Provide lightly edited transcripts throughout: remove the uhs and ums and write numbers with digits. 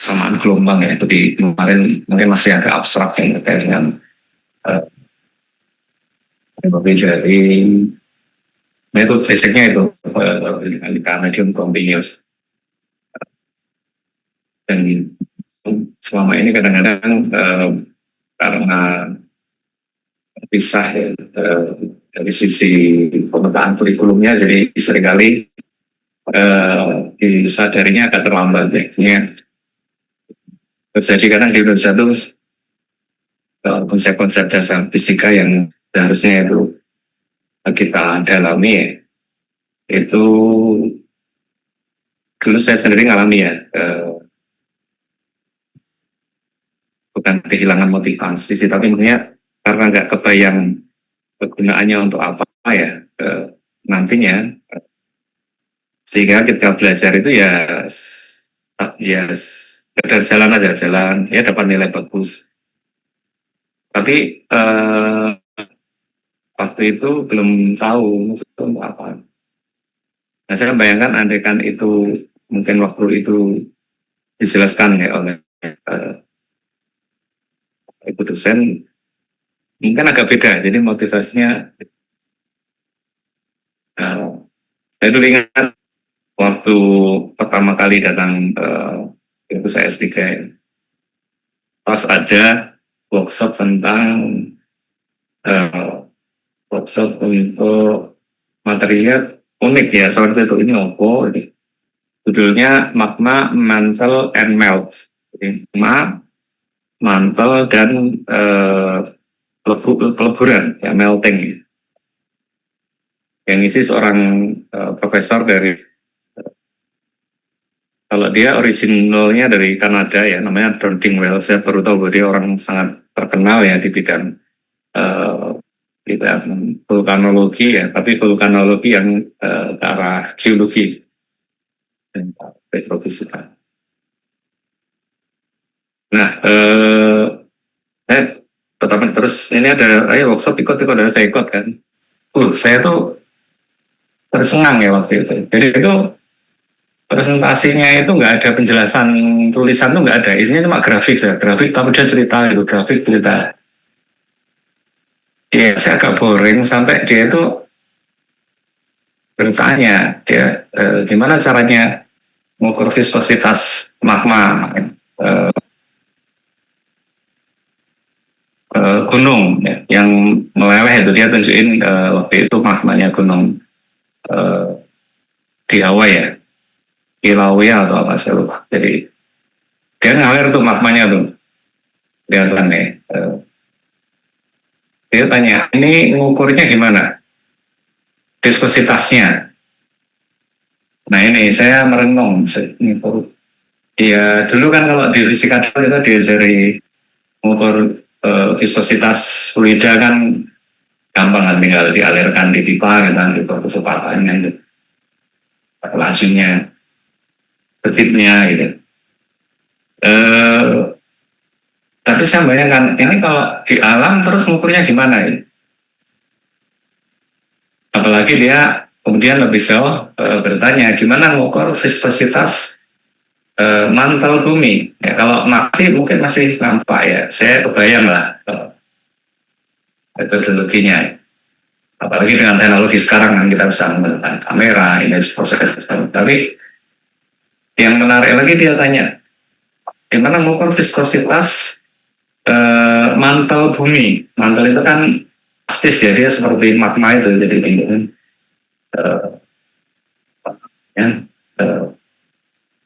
kesamaan gelombang ya, itu di kemarin mungkin masih agak abstrak yang terkait dengan jadi itu basicnya itu dengan medium continuous. Dan selama ini kadang-kadang karena pisah dari sisi pemetaan kurikulumnya, jadi seringkali disadarinya agak terlambat ya. Jadi kadang di Indonesia itu konsep-konsep dasar fisika yang seharusnya itu kita dalami ya, itu dulu saya sendiri ngalami ya, bukan kehilangan motivasi sih, tapi intinya karena nggak kebayang kegunaannya untuk apa ya nantinya, sehingga ketika belajar itu ya sekedar jalan aja, ya dapat nilai bagus, tapi waktu itu belum tahu itu untuk apa. Nah, saya bayangkan andaikan itu mungkin waktu itu dijelaskan ya oleh ibu dosen, mungkin agak beda. Jadi motivasinya, saya dulu ingat waktu pertama kali datang itu saya S3, pas ada workshop tentang workshop untuk material unik ya, soal itu ini opo, judulnya magma, mantle, and melt. Jadi magma, mantle, dan peleburan ya, melting. Yang isi seorang profesor dari, kalau dia originalnya dari Kanada ya, namanya Don Dingwell. Saya baru tahu bahwa dia orang sangat terkenal ya di bidang vulkanologi ya, tapi vulkanologi yang ke arah geologi dan petrofisika. Nah, tetapi terus ini ada workshop ikut dan saya ikut kan. Saya tuh tersengang ya waktu itu. Jadi itu presentasinya itu nggak ada penjelasan, tulisan tuh nggak ada, isinya cuma grafik saja. Grafik, tapi dia cerita itu, grafik cerita. Ya, saya agak boring sampai dia itu bertanya, dia gimana caranya mengukur viskositas magma gunung ya, yang meleleh itu. Dia tunjukin waktu itu magmanya gunung di Hawaii ya, Kilauea atau apa saya lupa. Jadi dia ngalir tuh magmanya tuh, kelihatan ya. Dia tanya, ini ngukurnya gimana? Viskositasnya. Nah ini saya merenung. Ya dulu kan kalau di fisika kita diajari mengukur viskositas fluida kan gampang kan, tinggal dialirkan di pipa gitu kan, diukur kecepatannya gitu, lajunya, detiknya gitu. Tapi saya bayangkan ini kalau di alam terus mengukurnya gimana ya? Apalagi dia kemudian lebih jauh bertanya gimana mengukur viskositas mantel bumi. Ya, kalau mungkin masih nampak ya, saya kebayang lah metodologinya. Apalagi dengan teknologi sekarang kan kita bisa menggunakan kamera, image processor. Tapi yang menarik lagi dia tanya gimana mengukur viskositas mantel bumi. Mantel itu kan plastis ya, dia seperti magma itu, jadi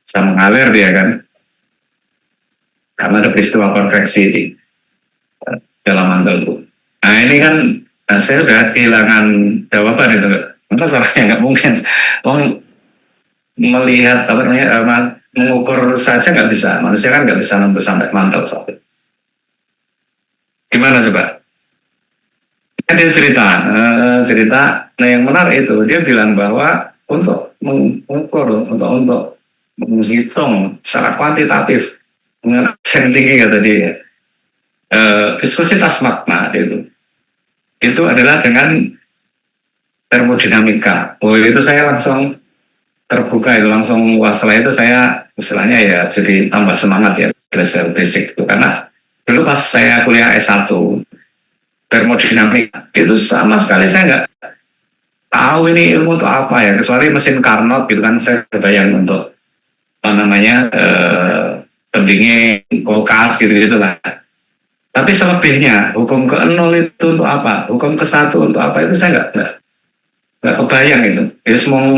bisa mengalir dia kan, karena ada peristiwa konveksi di dalam mantel itu. Nah ini kan saya udah kehilangan jawaban itu. Maka caranya nggak mungkin melihat apa namanya, mengukur saja nggak bisa. Manusia kan nggak bisa nembus sampai mantel sampai. Gimana coba? Dia cerita. Nah yang menarik itu dia bilang bahwa untuk mengukur, untuk menghitung secara kuantitatif dengan yang tinggi kata dia, viskositas magma itu adalah dengan termodinamika. Itu saya langsung terbuka itu langsung, wah setelah itu saya istilahnya ya jadi tambah semangat ya belajar basic itu, karena dulu pas saya kuliah S1 termodinamika itu sama sekali saya nggak tahu ini ilmu untuk apa ya, kecuali mesin Carnot gitu kan, saya kebayang untuk apa namanya pendingin kulkas gitu gitulah. Tapi selebihnya hukum ke nol itu untuk apa, hukum ke satu untuk apa, itu saya nggak kebayang itu. Itu semua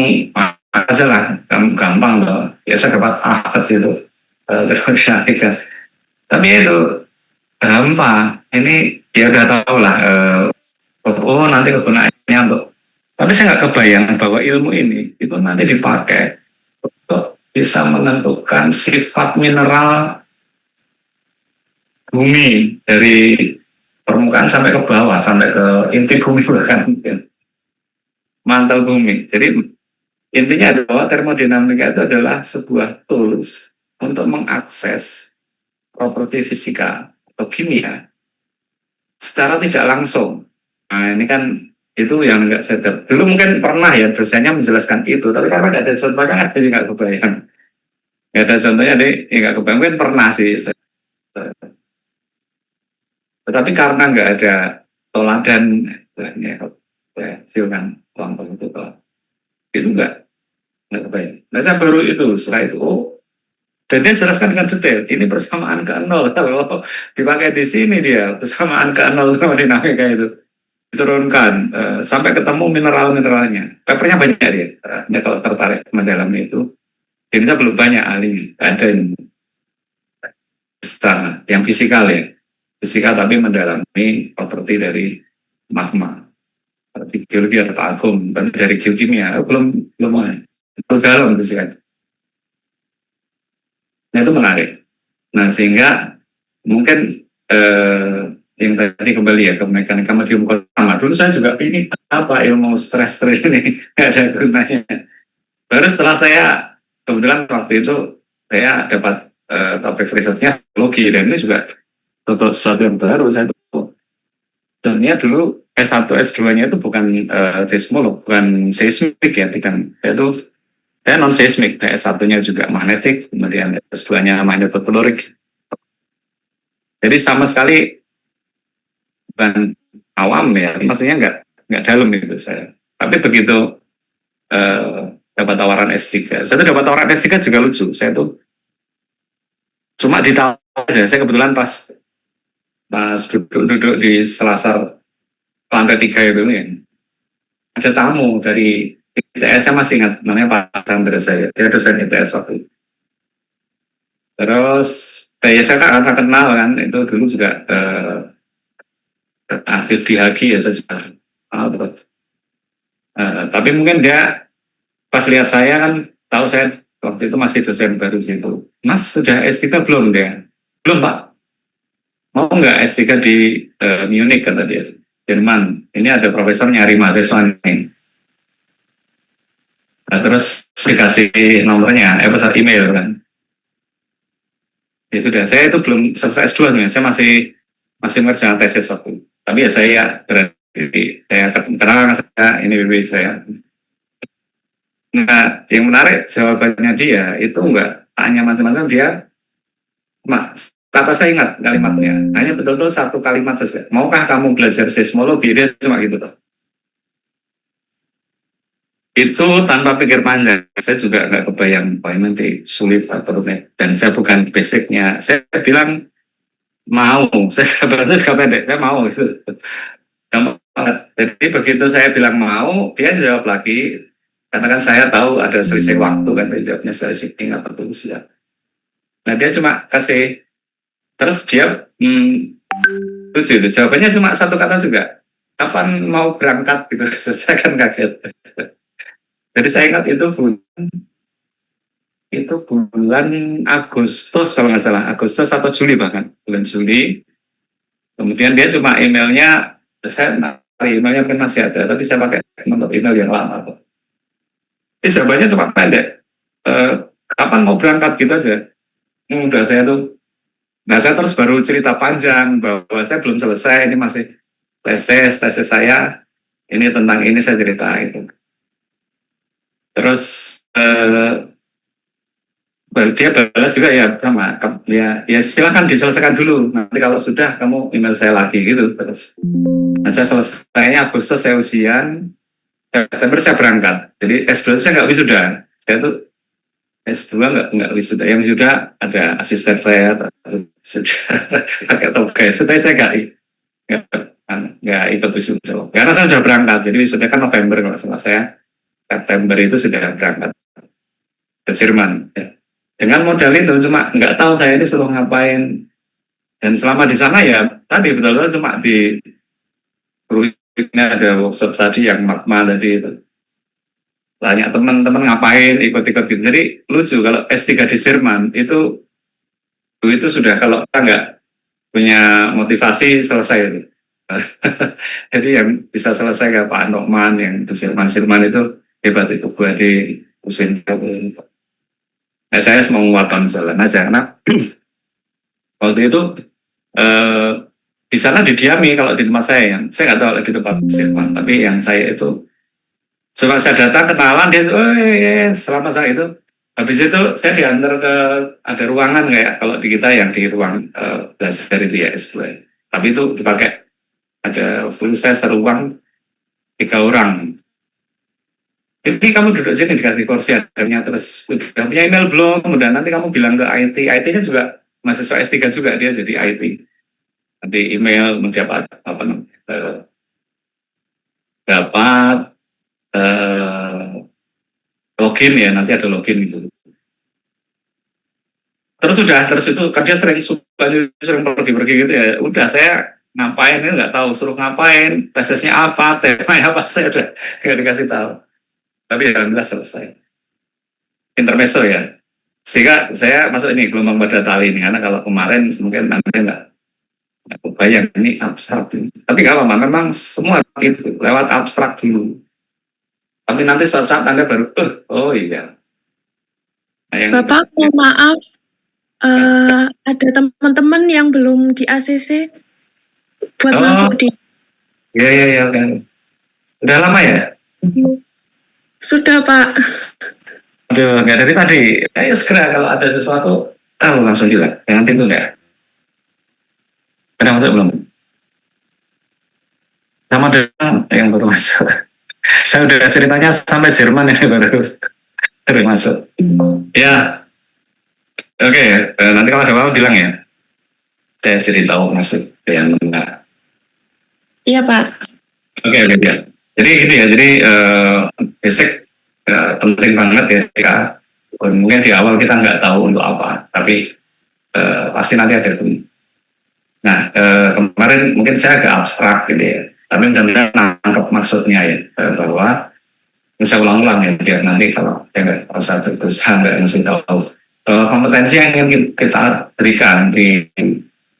aja lah, gampang loh. Biasa dapat akad itu termodinamika. Tapi itu gampang. Ini ya udah tahu lah. Oh nanti kegunaannya untuk. Tapi saya nggak kebayang bahwa ilmu ini itu nanti dipakai untuk bisa menentukan sifat mineral bumi dari permukaan sampai ke bawah, sampai ke inti bumi bahkan mantel bumi. Jadi intinya adalah termodinamika itu adalah sebuah tools untuk mengakses properti fisika atau kimia secara tidak langsung. Nah ini kan itu yang nggak sadar. Dulu mungkin pernah ya dosennya menjelaskan itu, tapi karena nggak ada contoh kan jadi nggak kebayang. Nggak ada contohnya deh, ya nggak kebayang. Mungkin pernah sih, tetapi karena nggak ada toladan, ya, silakan uang itu nggak kebayang. Nah saya baru itu setelah itu, oh, dan dia jelaskan dengan detail. Ini persamaan ke nol. Kalau dipakai di sini dia persamaan ke nol sama dinamika itu diturunkan sampai ketemu mineral-mineralnya. Papernya banyak dia. Kalau tertarik mendalami itu, kita belum banyak ahli. Ada yang besar, yang fisikal ya, fisikal tapi mendalami properti dari magma. Di geologi ada Pak Agung, tapi dari geokimia belum dalam fisika. Nah itu menarik. Nah sehingga mungkin yang tadi kembali ya ke mekanika medium sama. Dulu saya juga ini apa ilmu stress ini nggak ada gunanya. Baru setelah saya kebetulan waktu itu saya dapat topik risetnya psikologi, dan ini juga sesuatu yang baru saya tahu. Dan dia dulu S1 S2-nya itu bukan seismolog, bukan seismik ya, bukan. Itu saya non seismik. S1-nya juga magnetik, kemudian S2-nya magnetotelluric. Jadi sama sekali bukan awam ya, maksudnya nggak dalam itu saya. Tapi begitu dapat tawaran S3, saya tuh dapat tawaran S3 juga lucu. Saya tuh cuma ditawar aja. Saya kebetulan pas duduk di selasar lantai 3 itu ya, ada tamu dari ITS, saya masih ingat namanya Pak Chandra, saya dia dosen ITS waktu itu. Terus saya kan kenal kan, itu dulu juga aktif di Hagi ya, saya juga terus. Tapi mungkin dia pas lihat saya kan tahu saya waktu itu masih dosen baru gitu. Mas sudah S3 belum dia? Belum Pak. Mau nggak S3 di Munich kata dia, Jerman. Ini ada profesor nyari mahasiswa nih. Nah, terus dikasih nomornya, pesan email kan. Ya sudah, saya itu belum selesai S2 nih, saya masih mengerjakan tesis waktu. Tapi ya saya berarti saya kenal saya ini BB saya. Nah, yang menarik jawabannya dia itu enggak tanya macam-macam, dia kata saya ingat kalimatnya, hanya betul-betul satu kalimat saja. Maukah kamu belajar seismologi? Dia cuma gitu loh. Itu tanpa pikir panjang. Saya juga nggak kebayang, Pak, nanti sulit atau rumit. Dan saya bukan basicnya. Saya bilang mau. Saya sebenarnya juga pendek. Saya mau gitu. Jadi begitu saya bilang mau, dia jawab lagi. Karena kan saya tahu ada selisih waktu kan, jawabnya selisih tingkat tertulis ya. Nah dia cuma kasih. Terus dia lucu itu. Jawabannya cuma satu kata juga. Kapan mau berangkat gitu? Saya kan kaget. Jadi saya ingat itu bulan Agustus kalau nggak salah, Agustus atau Juli bahkan, bulan Juli. Kemudian dia cuma emailnya, saya emailnya kan masih ada, tapi saya pakai nomor email yang lama. Jawabannya cuma pendek. Kapan mau berangkat gitu aja. Udah saya tuh. Nah saya terus baru cerita panjang bahwa saya belum selesai, ini masih tesis saya, ini tentang ini saya cerita itu. Terus eh, dia balas juga ya sama ya silakan diselesaikan dulu, nanti kalau sudah kamu email saya lagi gitu terus. Nah, saya selesainya Agustus, saya ujian September saya berangkat, jadi S2 saya nggak wisuda, saya tuh S2 nggak wisuda, yang wisuda ada asisten saya sudah pakai toga itu, tapi saya nggak ikut wisuda karena saya sudah berangkat, jadi wisuda kan November kalau salah saya, September itu sudah berangkat ke Jerman ya. Dengan modal itu cuma nggak tahu saya ini suruh ngapain, dan selama di sana ya tadi betul-betul cuma di ada workshop tadi yang magma tadi itu, banyak teman-teman ngapain ikut-ikut gitu. Jadi lucu kalau S3 di Jerman itu sudah, kalau kita nggak punya motivasi selesai itu. Jadi yang bisa selesai kayak Pak Nokman yang di Jerman itu hebat, itu buat di usin. Nah, saya mau menguatkan jalan aja karena waktu itu di sana didiami kalau di tempat saya nggak tahu di tempat Jerman, tapi yang saya itu cuma saya datang kenalan dia tuh, selamat saya itu. Habis itu saya diantar ke ada ruangan kayak kalau di kita yang di ruang belajar itu ya S2. Tapi itu dipakai ada full size ruang 3 orang. Jadi kamu duduk sini dikasih kursi adanya, terus udah punya email belum? Udah, nanti kamu bilang ke IT. IT-nya juga mahasiswa S3 juga, dia jadi IT. Nanti email mendapat apa namanya? Dapat login ya, nanti ada login gitu. Terus itu kan dia sering pergi-pergi gitu ya. Udah, saya ngapain ini nggak tahu, suruh ngapain, tesisnya apa, temanya apa, saya udah nggak dikasih tahu. Tapi alhamdulillah selesai. Intermezzo ya. Sehingga saya masuk ini gelombang pada tali ini, karena kalau kemarin mungkin nanti nggak bayang ini abstrak. Tapi nggak apa-apa, memang semua itu lewat abstrak dulu. Tapi nanti suatu saat Anda baru, oh iya. Nah, Bapak, mohon maaf, ada teman-teman yang belum di ACC buat masuk di... Iya. Udah lama ya? Sudah, Pak. Aduh, nggak dari tadi. Ayo segera kalau ada sesuatu, langsung bilang. Jangan pintu nggak? Ada masuk belum? Sama dengan yang baru masuk. Saya udah ceritanya sampai Jerman ini baru masuk. Ya, oke. Nanti kalau ada apa-apa bilang ya. Saya cerita masuk yang enggak. Iya, Pak. Oke, ya. Jadi gitu ya. Jadi basic penting banget ya. Ya. Mungkin di awal kita nggak tahu untuk apa, tapi pasti nanti ada itu. Nah, kemarin mungkin saya agak abstrak gitu ya. Tapi benar-benar nangkep maksudnya ya, bahwa bisa ulang-ulang ya, biar nanti kalau ya nggak merasa berusaha nggak mesti tahu. Kompetensi yang ingin kita berikan di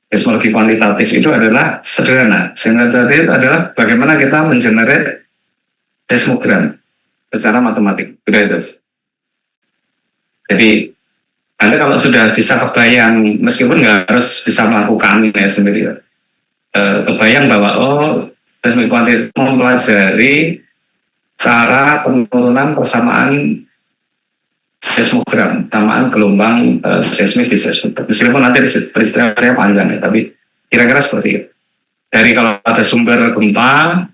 seismologi kuantitatif itu adalah sederhana. Sederhana itu adalah bagaimana kita mengenerate seismogram secara matematik. Sudah itu. Jadi Anda kalau sudah bisa kebayang, meskipun nggak harus bisa melakukan ya sendiri, kebayang bahwa seismologi kuantitatif mempelajari cara penurunan persamaan seismogram, samaan gelombang seismik di seismik. Meskipun nanti peristiwanya panjang ya, tapi kira-kira seperti itu. Dari kalau ada sumber gempa,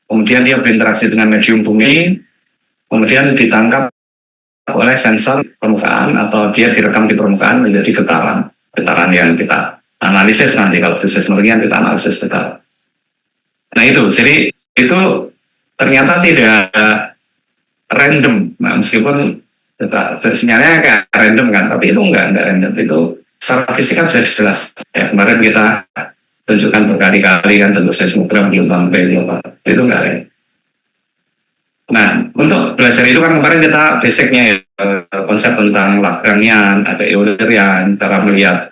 kemudian dia berinteraksi dengan medium bumi, kemudian ditangkap oleh sensor permukaan atau dia direkam di permukaan menjadi getaran yang kita analisis nanti kalau di seismologi kita analisis getaran. Nah itu, jadi itu ternyata tidak random, nah, meskipun sinyalnya kayak random kan, tapi itu enggak random, itu secara fisika bisa jelas. Ya, kemarin kita tunjukkan berkali-kali kan tentu seismogram belum sampai itu enggak random. Nah, untuk belajar itu kan kemarin kita basicnya ya, konsep tentang Lagrangian, ada Eulerian, cara melihat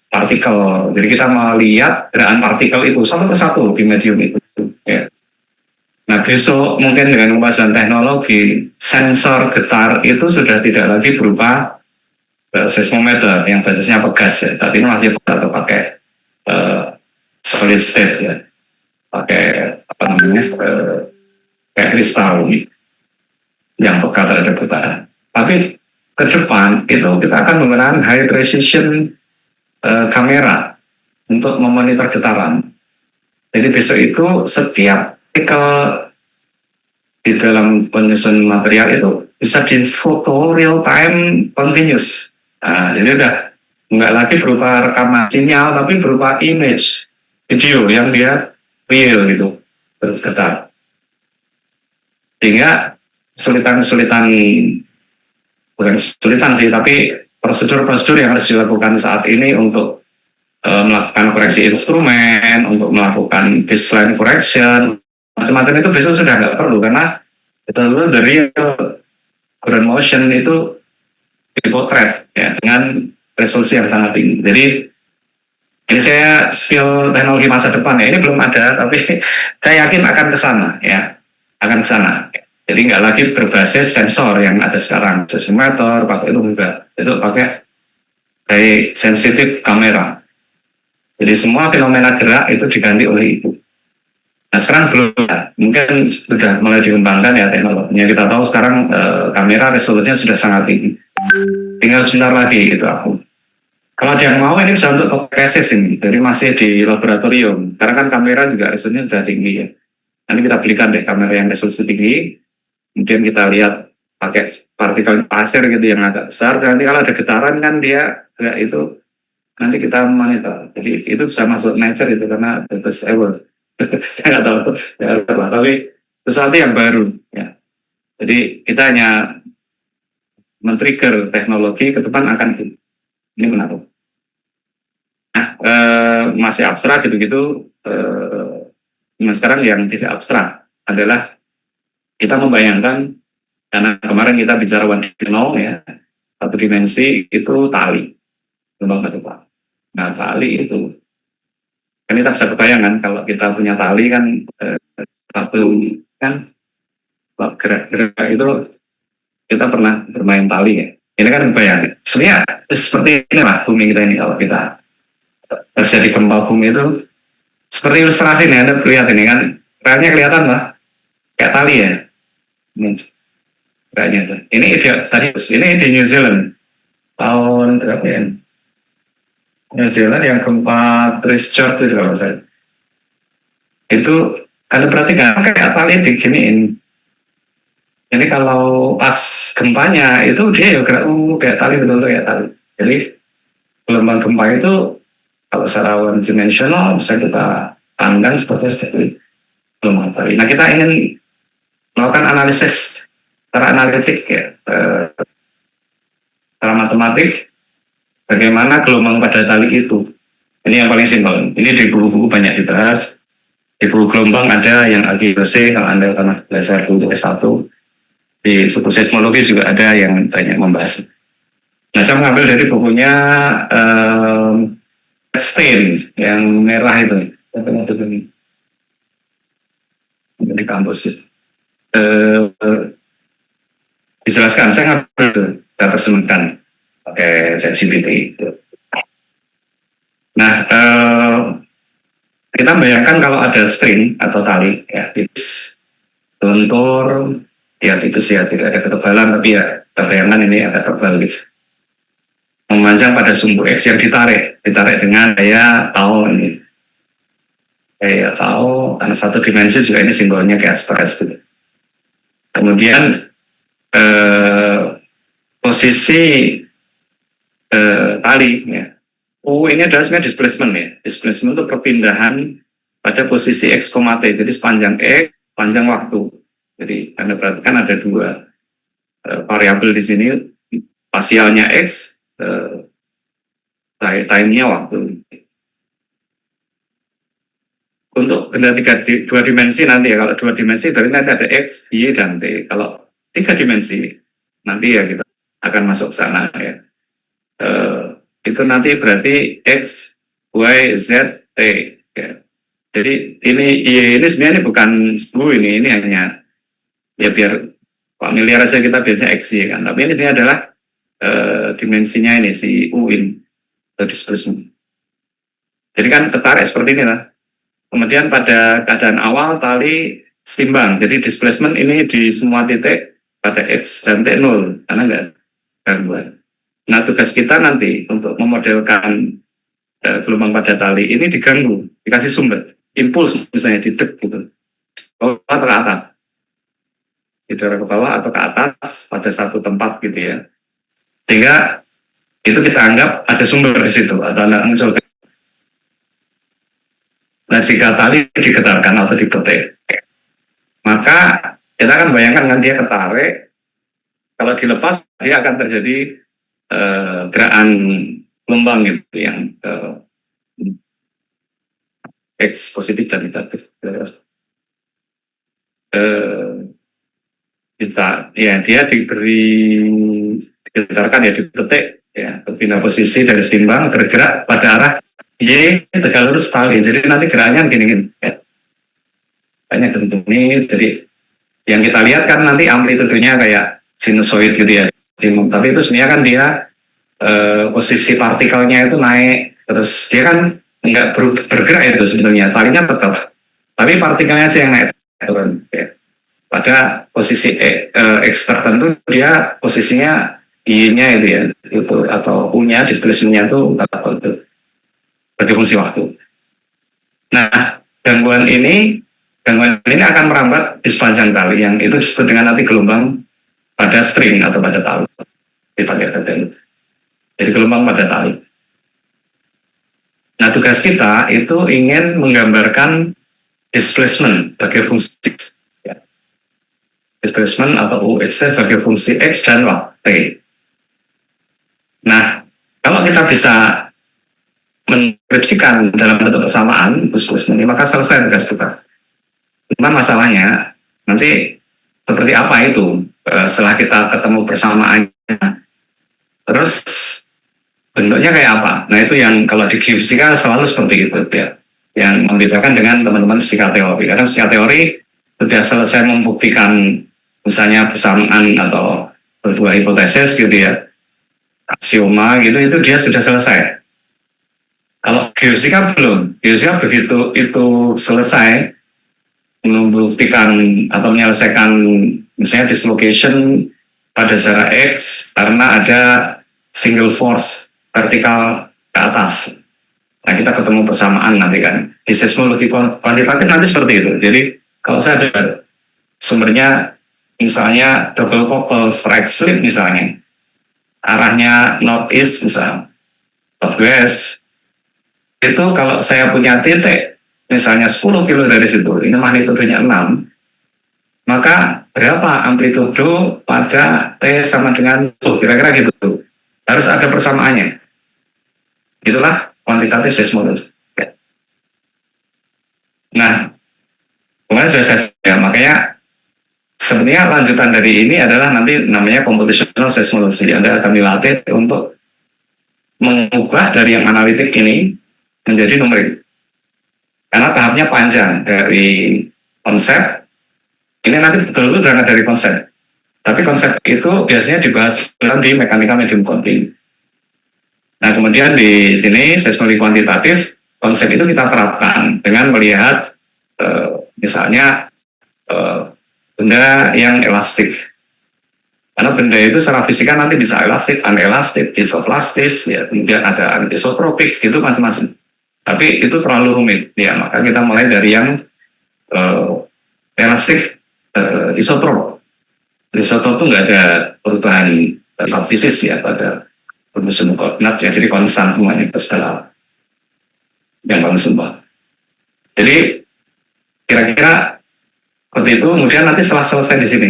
partikel. Jadi kita melihat gerakan partikel itu satu persatu di medium itu. Ya. Nah besok mungkin dengan pembahasan teknologi sensor getar itu sudah tidak lagi berupa seismometer yang batasnya pegas ya. Saat ini masih atau pakai solid state ya, pakai apa namanya kayak kristal. yang peka terhadap getaran. Tapi ke depan itu kita akan menggunakan high precision kamera untuk memonitor getaran. Jadi besok itu setiap partikel di dalam penyusun material itu bisa difoto real time continuous. Nah, jadi udah nggak lagi berupa rekaman sinyal, tapi berupa image video yang dia real gitu bergetar. Sehingga kesulitan bukan kesulitan sih, tapi prosedur-prosedur yang harus dilakukan saat ini untuk melakukan koreksi instrumen, untuk melakukan baseline correction, macam-macam itu besok sudah nggak perlu, karena betul-betul dari ground motion itu dipotret ya, dengan resolusi yang sangat tinggi. Jadi ini saya spill teknologi masa depan ya, ini belum ada, tapi saya yakin akan ke sana ya, akan ke sana. Jadi nggak lagi berbasis sensor yang ada sekarang, seismometer, pakai itu enggak, itu pakai high sensitive kamera. Jadi semua fenomena gerak itu diganti oleh itu. Nah sekarang belum ya, mungkin sudah mulai dikembangkan ya teknologinya. Kita tahu sekarang kamera resolusinya sudah sangat tinggi. Tinggal sebentar lagi gitu aku. Kalau ada yang mau ini bisa untuk cases ini, jadi masih di laboratorium. Karena kan kamera juga resolusinya sudah tinggi ya. Nanti kita belikan deh kamera yang resolusi tinggi. Kemudian kita lihat pakai partikel pasir gitu yang agak besar. Dan nanti kalau ada getaran kan dia ya itu nanti kita monitor. Jadi itu bisa masuk nature itu karena the best ever. Saya nggak tahu ya, tapi sesuatu yang baru ya. Jadi kita hanya men-trigger teknologi ke depan akan ini menaruh. Nah masih abstrak gitu-gitu. Nah sekarang yang tidak abstrak adalah kita membayangkan, karena kemarin kita bicara one dimensional ya, satu dimensi itu tali, gelombang batu. Nah tali itu kan kita bisa kebayangkan kalau kita punya tali kan waktu kan gerak-gerak itu kita pernah bermain tali ya. Ini kan kebayang. Sebenarnya seperti ini lah bumi kita ini, kalau kita terjadi gempa bumi itu seperti ilustrasi nih, Anda lihat ini kan relnya kelihatan lah kayak tali ya. Ini di New Zealand tahun berapa ya? New Zealand yang gempa Christchurch itu kalau saya itu Anda perhatikan kayak tali diginiin. Jadi kalau pas gempanya itu dia ya gerak kayak tali, betul-betul kayak tali. Jadi gelombang gempa itu kalau secara one dimensional bisa kita pandang seperti gelombang tali. Nah kita ingin melakukan analisis secara analitik ya, secara matematik bagaimana gelombang pada tali itu. Ini yang paling simpel. Ini di buku-buku banyak dibahas. Di buku gelombang ada yang AGOC, kalau Anda pernah belajar untuk S1. Di buku seismologi juga ada yang banyak membahas. Nah, saya mengambil dari bukunya Stein yang merah itu. Di kampus. Dijelaskan, saya ngambil itu, saya tersematkan pakai ChatGPT itu. Nah, kita bayangkan kalau ada string atau tali, ya, tipis, lentur, ya tipis ya, tidak ada ketebalan, tapi ya kita bayangkan ini agak tebal gitu. Memanjang pada sumbu X yang ditarik dengan daya tau ini. Daya tau, karena satu dimensi juga ini simbolnya kayak stres gitu. Kemudian posisi tali ya. Ini adalah sebenarnya displacement ya. Displacement itu perpindahan pada posisi X, T. Jadi sepanjang X, panjang waktu. Jadi Anda perhatikan ada dua variabel di sini, spasialnya X, time-nya waktu. Untuk benda dua dimensi nanti ya, kalau dua dimensi berarti nanti ada X, Y, dan T. Kalau tiga dimensi nanti ya kita akan masuk ke sana ya. Itu nanti berarti X, Y, Z, T. Ya. Jadi ini sebenarnya bukan ini hanya ya biar familiar aja kita biasanya X, Y kan. Tapi ini adalah dimensinya ini si U ini, displacement. Jadi kan ketarik seperti ini lah. Kemudian pada keadaan awal tali seimbang. Jadi displacement ini di semua titik pada X dan T 0 karena nggak ada gangguan. Nah tugas kita nanti untuk memodelkan gelombang pada tali ini diganggu, dikasih sumber, impuls misalnya didek gitu, bawah atau ke atas, didorong ke bawah atau ke atas pada satu tempat gitu ya, sehingga itu kita anggap ada sumber di situ atau ada unsur. Nah jika tali digetarkan atau dipetik, maka kita akan bayangkan kan dia ketarik, kalau dilepas dia akan terjadi gerakan gelombang gitu yang X positif dan negatif. Kita ya dia digetarkan ya dipetik ya berpindah posisi dari seimbang bergerak pada arah Y tegak lurus tali. Jadi nanti gerakannya gini-gini ya. Banyak bentuk ini. Jadi yang kita lihat kan nanti amplitudenya kayak sinusoid gitu ya. Tapi itu sebenarnya kan dia posisi partikelnya itu naik, terus dia kan nggak bergerak itu sebenarnya, talinya tetap, tapi partikelnya sih yang naik turun. Ya. Pada posisi X tertentu dia posisinya Y-nya itu ya, itu atau U-nya displacement-nya itu bagi fungsi waktu. Nah, gangguan ini akan merambat di sepanjang tali yang itu disebut dengan nanti gelombang pada string atau pada tali dipakai tertentu. Jadi gelombang pada tali. Nah tugas kita itu ingin menggambarkan displacement sebagai fungsi ya. Displacement atau UX sebagai fungsi X dan Y. Nah kalau kita bisa mendeskripsikan dalam bentuk persamaan displacement ini, maka selesai tugas kita. Cuma masalahnya nanti seperti apa itu setelah kita ketemu persamaannya, terus bentuknya kayak apa? Nah itu yang kalau di geofisika selalu seperti itu ya, yang membedakan dengan teman-teman fisika teori. Karena fisika teori sudah selesai membuktikan misalnya persamaan atau berdua hipotesis gitu ya, aksioma gitu, itu dia sudah selesai. Kalau geofisika belum. Geofisika begitu itu selesai membuktikan atau menyelesaikan misalnya dislocation pada jarak X karena ada single force vertikal ke atas. Nah kita ketemu persamaan nanti kan. Di seismologi kuantitatif nanti seperti itu. Jadi kalau saya ada sumbernya misalnya double couple strike slip misalnya, arahnya northeast misalnya, northwest, itu kalau saya punya titik misalnya 10 kilo dari situ, ini magnitudenya 6, maka berapa amplitudo pada T sama dengan kira-kira gitu. Harus ada persamaannya. Itulah kuantitatif seismologi. Nah, kemarin sudah saya ya, makanya sebenarnya lanjutan dari ini adalah nanti namanya computational seismology. Anda akan dilatih untuk mengubah dari yang analitik ini menjadi numerik. Karena tahapnya panjang dari konsep, ini nanti betul-betul berangkat dari konsep. Tapi konsep itu biasanya dibahas di mekanika medium konting. Nah kemudian di sini seismologi kuantitatif, konsep itu kita terapkan dengan melihat misalnya benda yang elastik. Karena benda itu secara fisika nanti bisa elastik, anelastik, isoplastis, ya, kemudian ada anisotropik, gitu macam-macam. Tapi itu terlalu rumit, ya maka kita mulai dari yang elastik, isotrop. Isotrop itu nggak ada perubahan fisis ya pada rumus koordinat ya, jadi konstan semuanya ke skala yang paling semua. Jadi kira-kira seperti itu. Kemudian nanti setelah selesai di sini,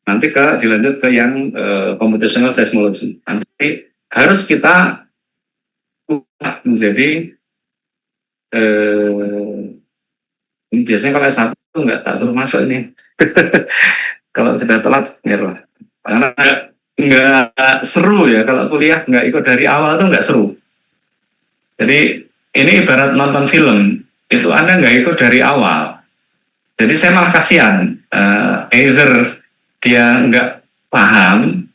nanti dilanjut ke yang computational seismology. Nanti harus kita menjadi ini biasanya kalau S1 nggak tak terus masuk ini. Kalau sudah telat, ya lah. Karena nggak seru ya kalau kuliah nggak ikut dari awal tuh nggak seru. Jadi ini ibarat nonton film, itu Anda nggak ikut dari awal. Jadi saya malah kasihan, either dia nggak paham.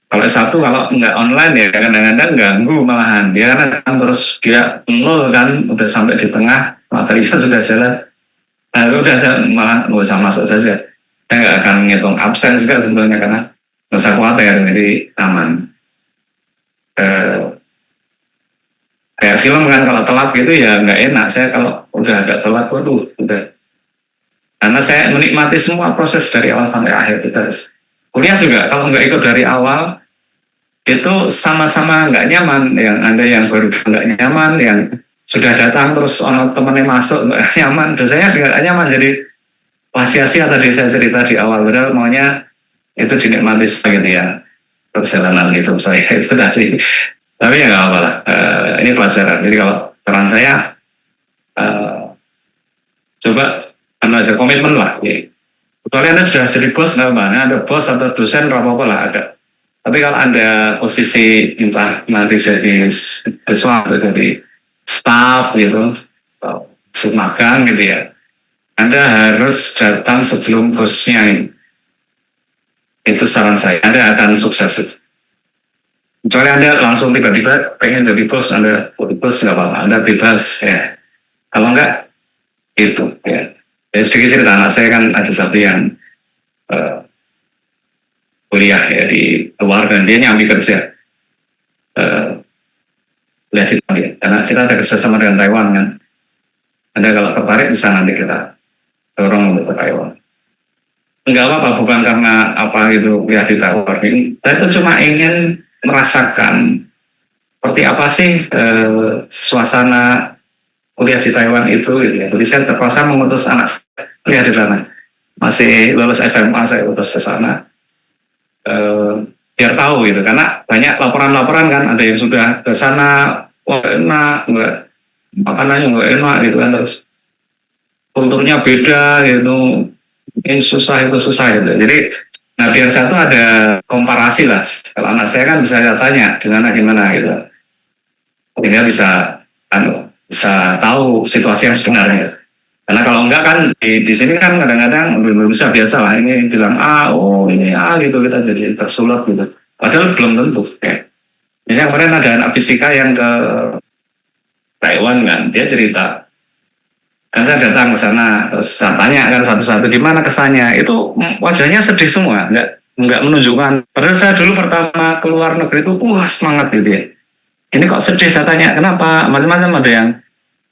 Kalau S1 kalau nggak online ya kadang-kadang ganggu malahan. Dia kan terus dia nol kan, udah sampai di tengah materinya sudah jalan. Nah udah saya malah nggak usah masuk saja. Saya nggak akan ngitung absen juga sebenarnya karena nggak usah khawatir, jadi aman. Kayak film kan kalau telat gitu ya nggak enak. Saya kalau udah agak telat, waduh, udah. Karena saya menikmati semua proses dari awal sampai akhir. Kita kuliah juga kalau nggak ikut dari awal itu sama-sama nggak nyaman. Yang ada yang baru nggak nyaman, yang sudah datang terus orang temennya masuk nggak nyaman. Dan saya nggak nyaman, jadi wah sia-sia tadi saya cerita di awal. Padahal maunya itu dinikmati sebagai ya perjalanan hidup saya itu tadi. Tapi ya nggak apa-apa lah. Ini pelajaran. Jadi kalau peran saya coba aja komitmen lah. Kecuali Anda sudah jadi bos nggak apa-apa. Ada bos atau dosen nggak apa-apa lah ada. Tapi kalau Anda posisi entah nanti jadi siswa atau jadi staff gitu, atau magang gitu ya, Anda harus datang sebelum bosnya. Itu saran saya. Anda akan sukses. Kecuali Anda langsung tiba-tiba pengen jadi bos, Anda bos nggak apa-apa, Anda bebas ya. Kalau enggak, itu ya. Ya sedikit cerita, anak saya kan ada satu yang kuliah ya di luar dan dia nyambi kerja. Lihat di Taiwan, karena kita ada kerjasama dengan Taiwan kan. Anda kalau tertarik bisa nanti kita dorong untuk ke Taiwan. Enggak apa-apa, bukan karena apa gitu kuliah di Taiwan. Saya itu cuma ingin merasakan seperti apa sih suasana kuliah di Taiwan itu gitu ya. Jadi saya terpaksa mengutus anak kuliah di sana. Masih lulus SMA saya utus ke sana. Biar tahu gitu, karena banyak laporan-laporan kan, ada yang sudah ke sana, wah enak, enggak, makanannya enggak enak gitu kan, terus kulturnya beda gitu, ini susah itu susah gitu. Jadi nah biar satu ada komparasi lah. Kalau anak saya kan bisa saya tanya gimana gitu, sehingga bisa tahu situasi yang sebenarnya. Karena kalau enggak kan di sini kan kadang-kadang belum bisa biasa lah, ini bilang A, oh ini A gitu, kita jadi tersulut gitu. Padahal belum tentu. Kayak. Jadi kemarin ada anak fisika yang ke Taiwan kan, dia cerita. Kan saya datang ke sana, terus saya tanya kan satu-satu gimana kesannya. Itu wajahnya sedih semua, enggak menunjukkan. Padahal saya dulu pertama keluar negeri itu semangat gitu ya. Ini kok sedih, saya tanya kenapa? Macam-macam, ada yang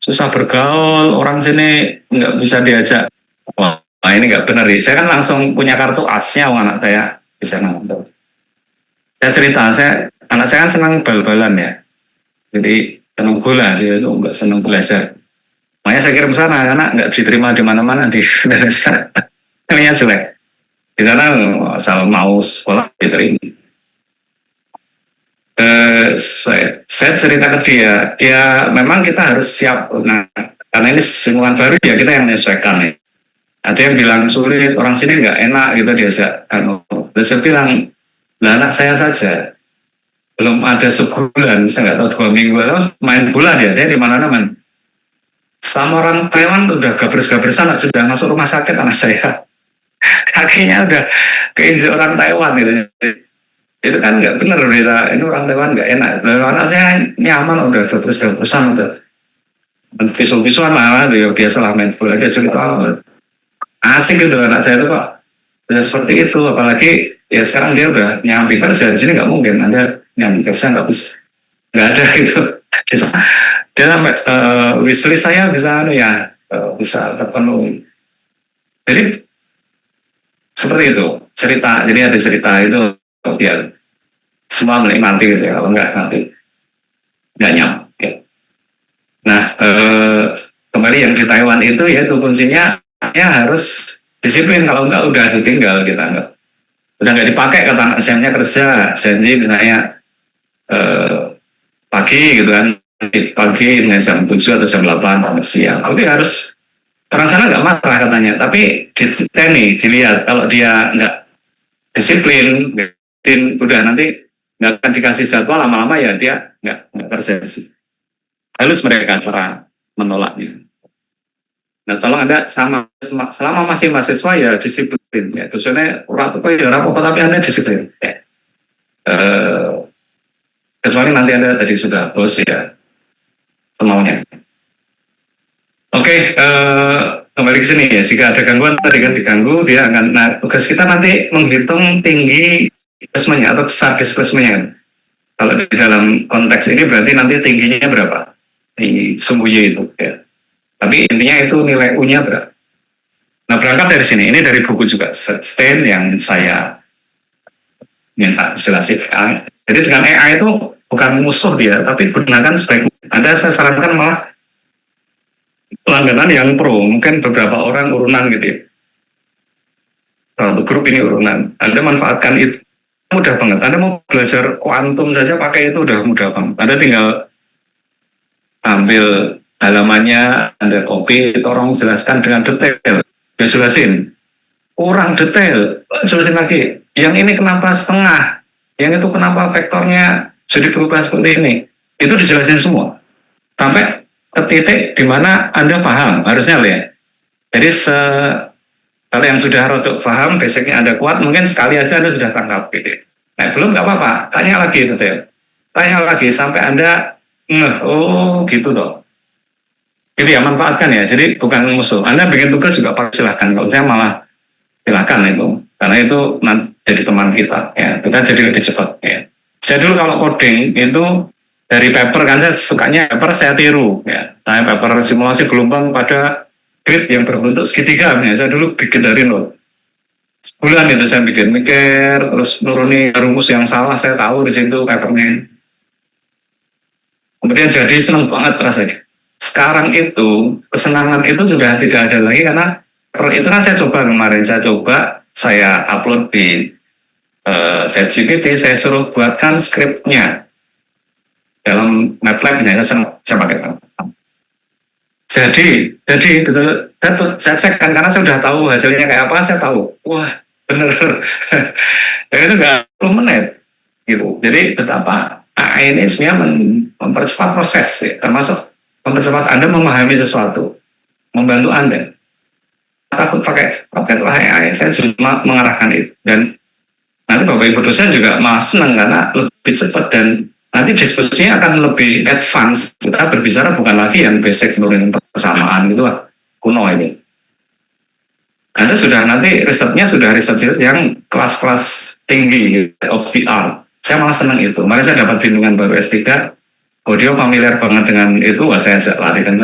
susah bergaul, orang sini nggak bisa diajak. Wah, ini nggak benar nih. Saya kan langsung punya kartu asnya, anak saya bisa nonton. Saya cerita, anak saya kan senang bal-balan ya. Jadi senang bola, dia itu nggak senang belajar. Makanya saya kirim sana karena nggak diterima di mana-mana di Indonesia. Namanya jelek. Di sana asal mau sekolah diterima. Saya cerita ke dia, ya memang kita harus siap. Nah, karena ini lingkungan baru ya kita yang menyesuaikan ya. Ada yang bilang sulit, orang sini nggak enak gitu diajak. Terus saya bilang, lah anak saya saja belum ada sebulan, saya nggak tahu 2 minggu lalu main bola dia di mana-mana. Sama orang Taiwan udah gabres-gabresan, sudah masuk rumah sakit anak saya. Kakinya udah keinjek orang Taiwan gitu. Itu kan nggak benar berita, ini orang Taiwan nggak enak. Anak saya nyaman, udah terus-terusan, udah visual-visual lah, dia biasalah main bola, dia cerita asik gitu anak saya itu kok ya, seperti itu. Apalagi ya sekarang dia udah nyambi kerja di sini, nggak mungkin ada nyambi kerja, nggak ada gitu. Dia sampai wishlist saya bisa bisa terpenuhi. Jadi seperti itu cerita. Jadi ada cerita itu biar semua menikmati gitu ya. Kalau enggak nanti nggak nyaman. Ya. Nah kembali yang di Taiwan itu ya itu kuncinya ya harus disiplin. Kalau enggak udah ditinggal kita udah nggak dipakai kata jamnya kerja janji misalnya pagi gitu kan, pagi dengan jam 7 atau jam 8 siang. Oke, harus orang sana nggak marah katanya, tapi dilihat kalau dia nggak disiplin, udah nanti nggak akan dikasih jadwal, lama-lama ya dia nggak kerja sih. Halus mereka cara menolaknya. Nah, tolong Anda selama masih mahasiswa ya disiplin ya. Dosennya tapi Anda disiplin. Ya. Kecuali nanti Anda tadi sudah bos ya semaunya. Oke, kembali ke sini ya, jika ada gangguan tadi kan diganggu, dia akan, nah tugas kita nanti menghitung tinggi displacementnya atau besar displacementnya. Kalau di dalam konteks ini berarti nanti tingginya berapa di sumbu Y itu ya. Tapi intinya itu nilai U-nya berapa. Nah berangkat dari sini, ini dari buku juga Stein yang saya minta jelasin. Jadi dengan AI itu bukan musuh dia, tapi gunakan sebaik. Anda saya sarankan malah langganan yang pro, mungkin beberapa orang urunan gitu ya. Satu grup ini urunan. Anda manfaatkan itu mudah banget. Anda mau belajar kuantum saja pakai itu udah mudah banget. Anda tinggal ambil halamannya, Anda copy, tolong jelaskan dengan detail. Dia jelasin. Kurang detail, jelasin lagi. Yang ini kenapa setengah? Yang itu kenapa vektornya jadi berubah seperti ini? Itu dijelasin semua. Sampai ke titik di mana Anda paham, harusnya ya. Jadi kalau yang sudah rodok paham, basicnya Anda kuat, mungkin sekali aja Anda sudah tangkap gitu. Nah, belum nggak apa-apa, tanya lagi detail. Tanya lagi sampai Anda oh gitu loh. Jadi ya manfaatkan ya, jadi bukan musuh. Anda bikin tugas juga silahkan, kalau saya malah silakan itu, karena itu nanti jadi teman kita, ya kita jadi lebih cepat. Ya. Saya dulu kalau coding itu dari paper kan saya sukanya paper saya tiru, ya. Saya paper simulasi gelombang pada grid yang berbentuk segitiga, ya. Saya dulu bikin dari nol. Sebulan itu saya bikin, mikir, terus nuruni rumus yang salah, saya tahu di situ papernya. Kemudian jadi senang banget rasanya. Sekarang itu kesenangan itu sudah tidak ada lagi karena itu kan saya coba kemarin, saya upload di ChatGPT, saya suruh buatkan skripnya dalam MATLAB-nya, saya pakai. Jadi betul, saya cek kan karena saya sudah tahu hasilnya kayak apa, saya tahu, wah bener, dan itu nggak 10 menit, gitu. Jadi betapa AI ini sebenarnya mempercepat proses, ya, termasuk mempercepat Anda memahami sesuatu, membantu Anda. Takut pakai AI, saya sudah mengarahkan itu, dan nanti Bapak Ibu dosen juga malah senang karena lebih cepat dan nanti diskusinya akan lebih advance. Kita berbicara bukan lagi yang basic nurunin persamaan gitu lah, kuno ini. Anda sudah nanti risetnya sudah riset yang kelas-kelas tinggi of VR. Saya malah senang itu. Kemarin saya dapat bimbingan baru S3, audio familiar banget dengan itu, wah saya ajak lari kan.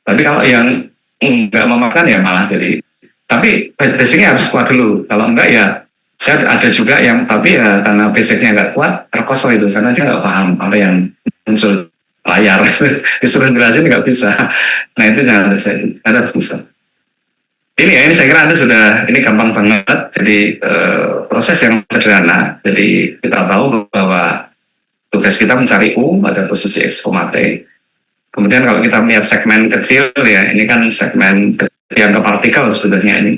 Tapi kalau yang nggak memakan ya malah jadi. Tapi basicnya harus kuat dulu. Kalau enggak ya saya ada juga yang tapi ya karena basicnya nggak kuat terkosong itu karena dia nggak paham apa yang muncul layar disuruh jelasin nggak bisa. Nah itu jangan ada bisa. Ini ya ini saya kira Anda sudah ini gampang banget. Jadi proses yang sederhana. Jadi kita tahu bahwa tugas kita mencari U pada posisi X, T. Kemudian kalau kita melihat segmen kecil ya ini kan segmen yang ke partikel sebenarnya ini.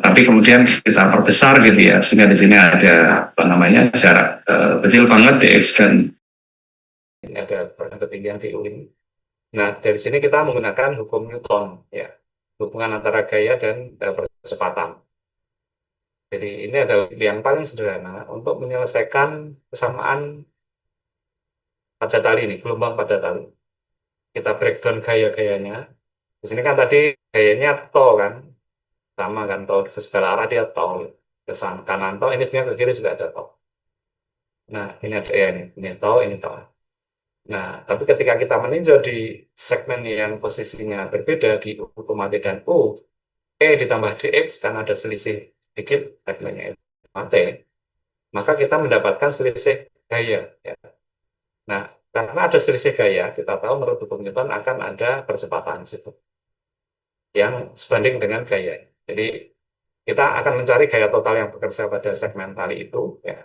Tapi kemudian kita perbesar gitu ya sehingga di sini ada apa namanya jarak kecil banget di X dan ini ada ketinggian di U ini. Nah dari sini kita menggunakan hukum Newton ya, hubungan antara gaya dan percepatan. Jadi ini adalah yang paling sederhana untuk menyelesaikan kesamaan pada tali ini, gelombang pada tali. Kita breakdown gaya-gayanya. Di sini kan tadi gayanya tau kan, sama kan tau ke segala arah dia tau, ke kanan tau, ini sebenarnya ke kiri juga ada tau. Nah ini ada ya ini tau, ini tau. Nah tapi ketika kita meninjau di segmen yang posisinya berbeda di U, T dan U, E ditambah DX karena ada selisih sedikit segmennya T, maka kita mendapatkan selisih gaya. Ya. Nah karena ada selisih gaya, kita tahu menurut hukum Newton akan ada percepatan di situ yang sebanding dengan gaya. Jadi kita akan mencari gaya total yang bekerja pada segmen tali itu, ya.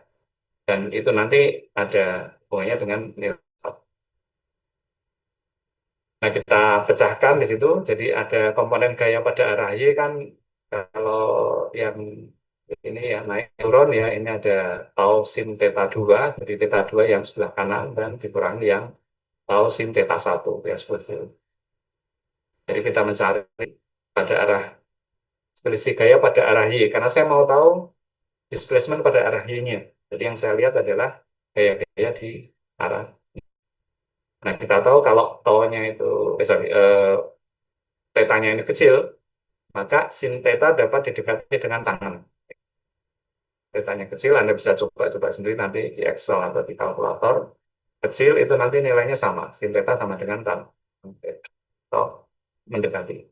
Dan itu nanti ada hubungannya dengan nilai. Nah kita pecahkan di situ, jadi ada komponen gaya pada arah Y kan, kalau yang ini ya naik turun ya, ini ada tau sin theta 2, jadi theta 2 yang sebelah kanan dan dikurangi yang tau sin theta 1, ya seperti itu. Jadi kita mencari pada arah selisih gaya pada arah Y, karena saya mau tahu displacement pada arah Y-nya. Jadi yang saya lihat adalah gaya-gaya di arah. Nah kita tahu kalau tau-nya itu, tetanya ini kecil, maka sin theta dapat didekati dengan tangan. Tetanya kecil, Anda bisa coba sendiri nanti di Excel atau di kalkulator. Kecil itu nanti nilainya sama, sin theta sama dengan tangan. Atau mendekati.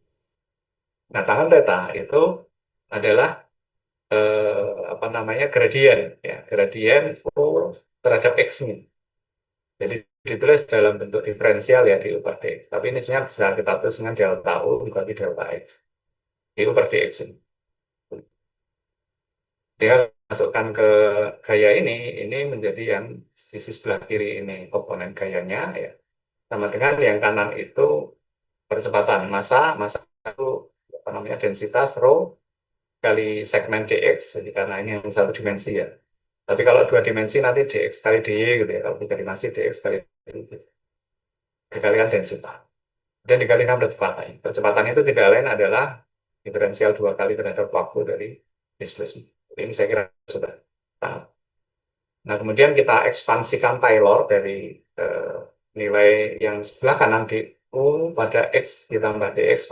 Nah, tangan theta itu adalah apa namanya gradien, ya, gradien U terhadap X-nya. Jadi ditulis dalam bentuk diferensial ya di U per dx. Tapi ini sebenarnya bisa kita tulis dengan delta U dibagi delta X. Di U per dx ini. Dia masukkan ke gaya ini menjadi yang sisi sebelah kiri ini komponen gayanya ya. Sama dengan yang kanan itu percepatan massa itu apa namanya densitas rho kali segmen dx. Jadi karena ini yang satu dimensi ya. Tapi kalau dua dimensi nanti dx kali dy gitu ya. Kalau tiga dimensi dx kali dy dikalikan densitas. Dan dikalikan kecepatan. Kecepatan itu tidak lain adalah diferensial dua kali terhadap waktu dari displacement. Ini saya kira sudah tahu. Nah, kemudian kita ekspansikan Taylor dari nilai yang sebelah kanan di U pada X ditambah dx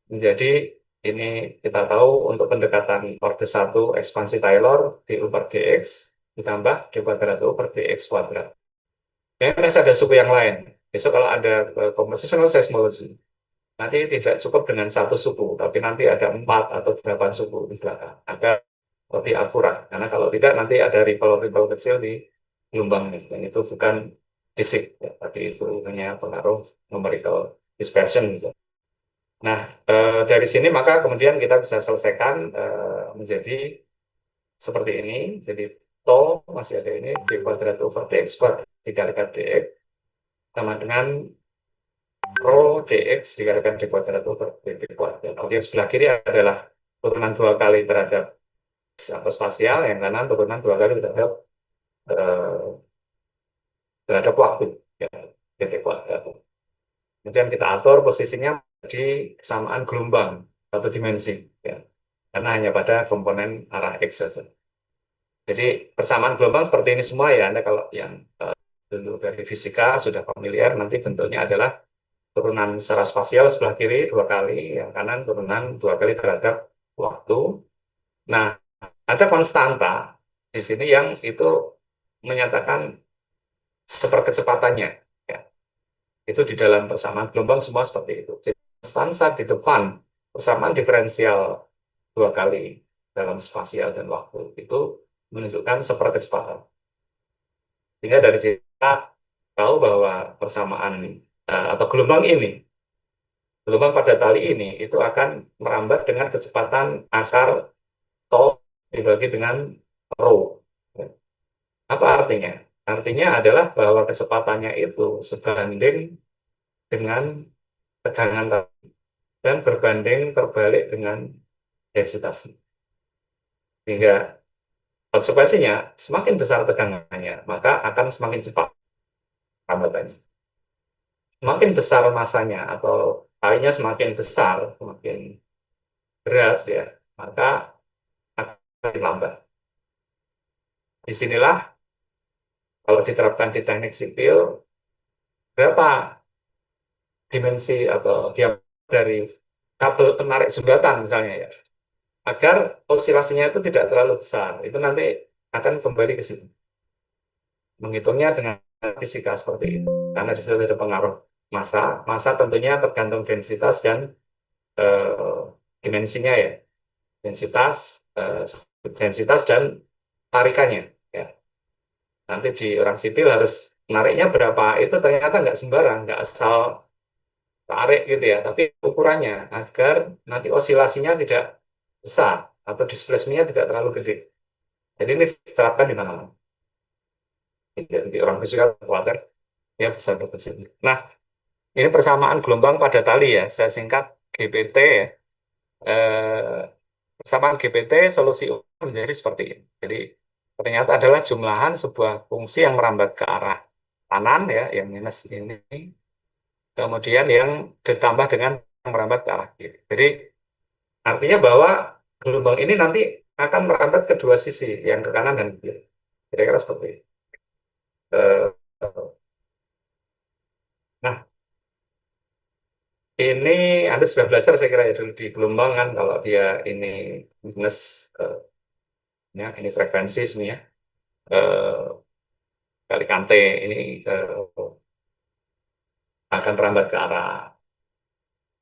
menjadi ini kita tahu untuk pendekatan orde 1 ekspansi Taylor di U per dx ditambah d kuadrat U per dx kuadrat. Yang masih ada suku yang lain. Besok kalau ada compositional seismology, nanti tidak cukup dengan satu suku, tapi nanti ada 4 atau 8 suku di belakang. Agar lebih akurat. Karena kalau tidak, nanti ada ripple-ripple kecil di gelombang ini. Dan itu bukan fisik, ya, tapi itu hanya pengaruh numerical dispersion. Gitu. Nah, dari sini maka kemudian kita bisa selesaikan menjadi seperti ini. Jadi, tau masih ada ini, d kuadrat over dx kuadrat dikalikan dx sama dengan rho dx dikalikan d kuadrat over dx kuadrat. Kalau yang sebelah kiri adalah turunan 2 kali terhadap atau spasial, yang kanan turunan 2 kali terhadap waktu, ya, dt kuadrat. Kemudian kita atur posisinya di kesamaan gelombang satu dimensi, ya, karena hanya pada komponen arah x saja. Jadi persamaan gelombang seperti ini semua ya, Anda kalau yang dulu dari fisika sudah familiar, nanti bentuknya adalah turunan secara spasial sebelah kiri 2 kali, yang kanan turunan 2 kali terhadap waktu. Nah, ada konstanta di sini yang itu menyatakan seperkecepatannya. Ya. Itu di dalam persamaan gelombang semua seperti itu. Jadi, konstanta di depan persamaan diferensial 2 kali dalam spasial dan waktu itu menunjukkan seperkecepatan. Sehingga dari sini kita tahu bahwa persamaan atau gelombang pada tali ini itu akan merambat dengan kecepatan akar tau dibagi dengan rho. Apa artinya? Artinya adalah bahwa kecepatannya itu sebanding dengan tegangan tali dan berbanding terbalik dengan densitas. Sehingga konsekuensinya semakin besar tegangannya, maka akan semakin cepat rambatannya. Semakin besar masanya atau talinya semakin besar, semakin berat ya, maka akan lambat. Disinilah kalau diterapkan di teknik sipil, berapa dimensi atau diameter dari kabel penarik jembatan misalnya ya, agar oscilasinya itu tidak terlalu besar. Itu nanti akan kembali ke sini. Menghitungnya dengan fisika seperti itu. Karena di situ ada pengaruh massa. Massa tentunya tergantung densitas dan dimensinya ya. Densitas dan tarikannya. Ya. Nanti di orang sipil harus menariknya berapa, itu ternyata nggak sembarang, nggak asal tarik gitu ya, tapi ukurannya agar nanti osilasinya tidak besar atau displacement-nya tidak terlalu gede. Jadi ini diterapkan di mana-mana. Jadi orang fisika khawatir ya bisa berkecil. Nah, ini persamaan gelombang pada tali ya, saya singkat GPT ya. Persamaan GPT solusi menjadi seperti ini. Jadi ternyata adalah jumlahan sebuah fungsi yang merambat ke arah kanan ya, yang minus ini, kemudian yang ditambah dengan yang merambat ke arah kiri. Jadi artinya bahwa gelombang ini nanti akan merambat ke dua sisi, yang ke kanan dan kiri. Kira-kira seperti itu. Nah, ini Anda sudah belajar saya kira ya dulu di gelombang kan kalau dia ini minus ya ini frekuensi sebenarnya eh, kali kante ini akan terambat ke arah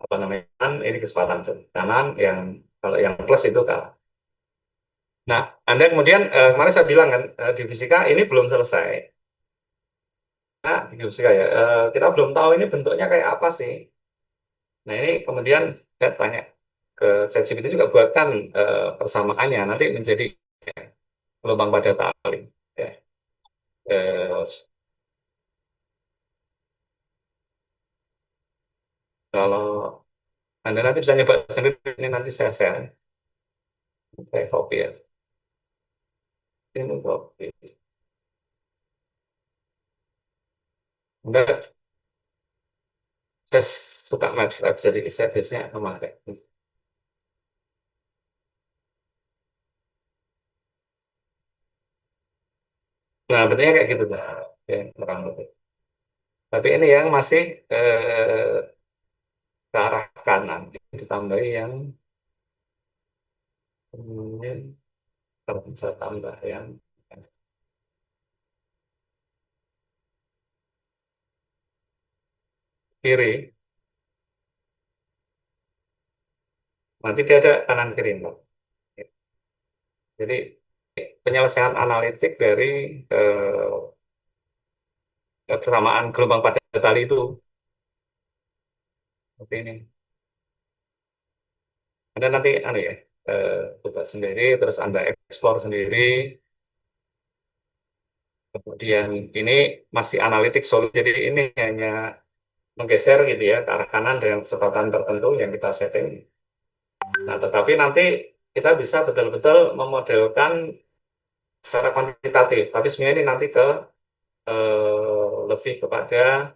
apa namanya kan ini kecepatan kanan yang kalau yang plus itu kalah. Nah, Anda kemudian kemarin saya bilang kan di fisika ini belum selesai. Nah, di fisika ya kita belum tahu ini bentuknya kayak apa sih. Nah, ini kemudian saya tanya ke ChatGPT juga buatkan persamaannya nanti menjadi gelombang pada tali. Ya. Eh, kalau Anda nanti bisa nyoba sendiri, ini nanti saya share. Saya copy ya. Ini copy. Anda, saya suka MATLAB, jadi saya biasanya memakai. Nah, bentuknya kayak gitu lah. Ya, kurang lebih. Tapi ini yang masih ke arah kanan. Ditambahi yang kemudian kalau bisa tambah yang kiri. Nanti dia ada kanan kiri, Mbak. Jadi penyelesaian analitik dari eh, persamaan gelombang pada tali itu seperti ini. Anda nanti anu ya, coba sendiri, terus Anda explore sendiri. Kemudian ini masih analitik solo, jadi ini hanya menggeser gitu ya ke arah kanan dengan kecepatan tertentu yang kita setting. Nah, tetapi nanti kita bisa betul-betul memodelkan secara kuantitatif. Tapi sebenarnya ini nanti ke lebih kepada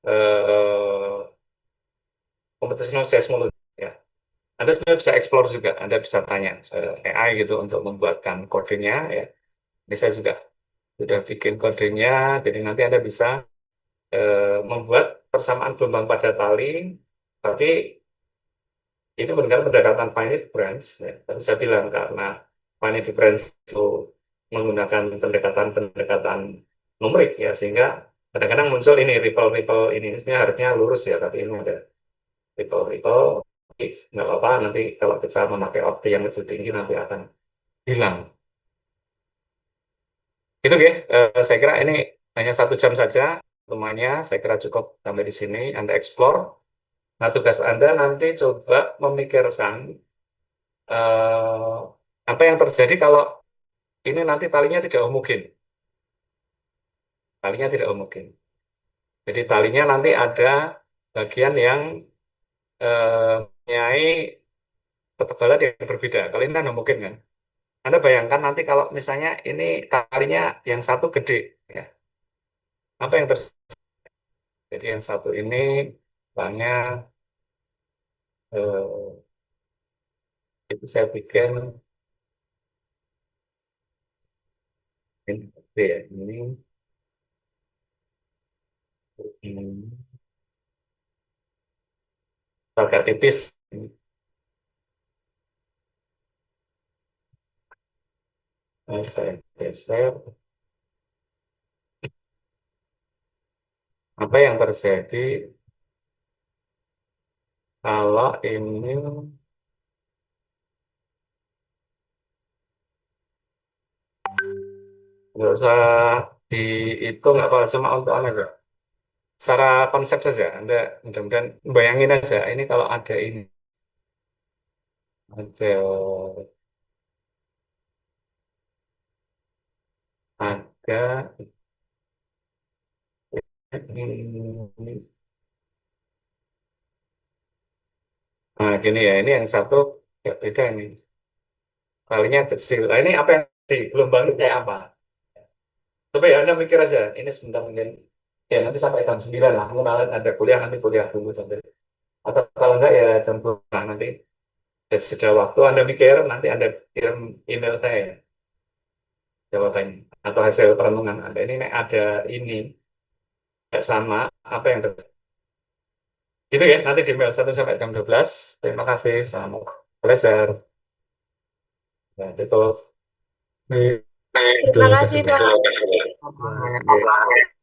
eh, computational seismology. Ya. Anda sebenarnya bisa explore juga. Anda bisa tanya AI gitu untuk membuatkan kodenya. Ya. Ini saya juga sudah bikin kodenya. Jadi nanti Anda bisa membuat persamaan gelombang pada tali. Tapi itu benar pendekatan finite difference. Ya. Tadi saya bilang karena finite difference itu menggunakan pendekatan-pendekatan numerik ya sehingga kadang-kadang muncul ini ripple-ripple ini harusnya lurus ya tapi ini ada ripple-ripple nggak apa-apa nanti kalau kita memakai opti yang lebih tinggi nanti akan hilang. Itu ya, saya kira ini hanya 1 jam saja temannya, saya kira cukup sampai di sini Anda explore. Nah tugas Anda nanti coba memikirkan eh, apa yang terjadi kalau ini nanti talinya tidak homogen. Talinya tidak homogen. Jadi talinya nanti ada bagian yang mempunyai ketebalan yang berbeda. Kalau ini kan homogen kan. Anda bayangkan nanti kalau misalnya ini talinya yang satu gede, ya. Apa yang terjadi? Jadi yang satu ini banyak itu saya bikin ini, ya, ini agak tipis. Saya geser. Apa yang terjadi kalau ini nggak usah dihitung apa cuma untuk anak secara konsep saja Anda mudah-mudahan bayangin aja ini kalau ada ini ada ini nah gini ya ini yang satu ya beda ini kalinya kecil nah ini apa yang di gelombang ini kayak apa coba ya Anda mikir aja ini sebentar mungkin ya nanti sampai jam 9 lah mungkin ada kuliah nanti kuliah dulu sampai atau kalau enggak ya jam 12 nanti sudah waktu Anda mikir nanti Anda kirim email saya jawabannya atau hasil perenungan Anda ini ada ini nggak sama apa yang terjadi. Gitu ya, nanti di mail 1 sampai jam 12. Terima kasih, selamat belajar. Nah, itu. Baik, Terima terima kasih kasih Pak. Pak. Ya, ya.